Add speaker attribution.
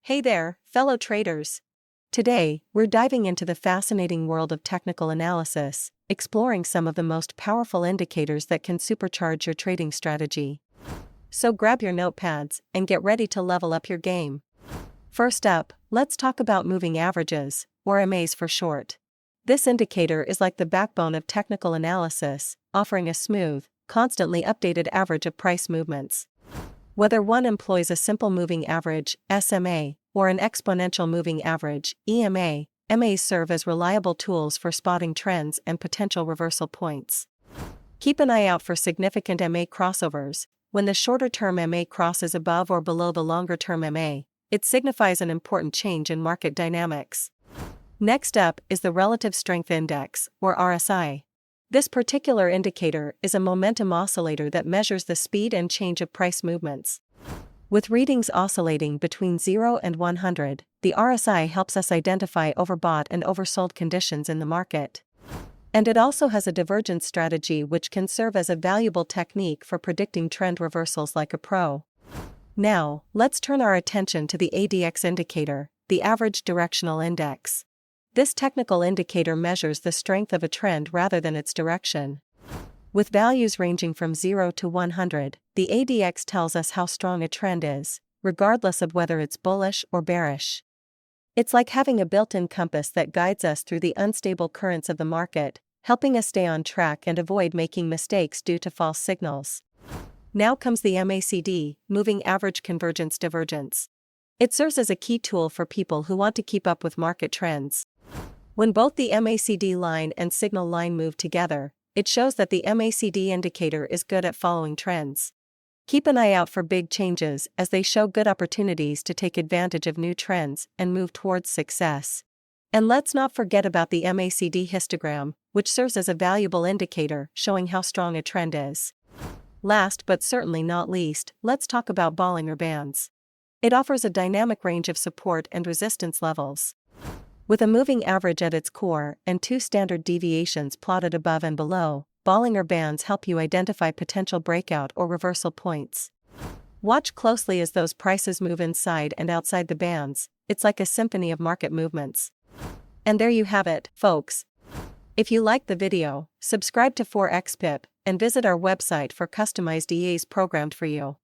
Speaker 1: Hey there, fellow traders. Today, we're diving into the fascinating world of technical analysis, exploring some of the most powerful indicators that can supercharge your trading strategy. So grab your notepads and get ready to level up your game. First up, let's talk about moving averages, or MAs for short. This indicator is like the backbone of technical analysis, offering a smooth, constantly updated average of price movements. Whether one employs a simple moving average, SMA, or an exponential moving average, EMA, MAs serve as reliable tools for spotting trends and potential reversal points. Keep an eye out for significant MA crossovers. When the shorter-term MA crosses above or below the longer-term MA, it signifies an important change in market dynamics. Next up is the Relative Strength Index, or RSI. This particular indicator is a momentum oscillator that measures the speed and change of price movements. With readings oscillating between 0 and 100, the RSI helps us identify overbought and oversold conditions in the market. And it also has a divergence strategy which can serve as a valuable technique for predicting trend reversals like a pro. Now, let's turn our attention to the ADX indicator, the Average Directional Index. This technical indicator measures the strength of a trend rather than its direction. With values ranging from 0 to 100, the ADX tells us how strong a trend is, regardless of whether it's bullish or bearish. It's like having a built-in compass that guides us through the unstable currents of the market, helping us stay on track and avoid making mistakes due to false signals. Now comes the MACD, Moving Average Convergence Divergence. It serves as a key tool for people who want to keep up with market trends. When both the MACD line and signal line move together, it shows that the MACD indicator is good at following trends. Keep an eye out for big changes as they show good opportunities to take advantage of new trends and move towards success. And let's not forget about the MACD histogram, which serves as a valuable indicator showing how strong a trend is. Last but certainly not least, let's talk about Bollinger Bands. It offers a dynamic range of support and resistance levels. With a moving average at its core and two standard deviations plotted above and below, Bollinger Bands help you identify potential breakout or reversal points. Watch closely as those prices move inside and outside the bands. It's like a symphony of market movements. And there you have it, folks. If you liked the video, subscribe to forex Pip and visit our website for customized EAs programmed for you.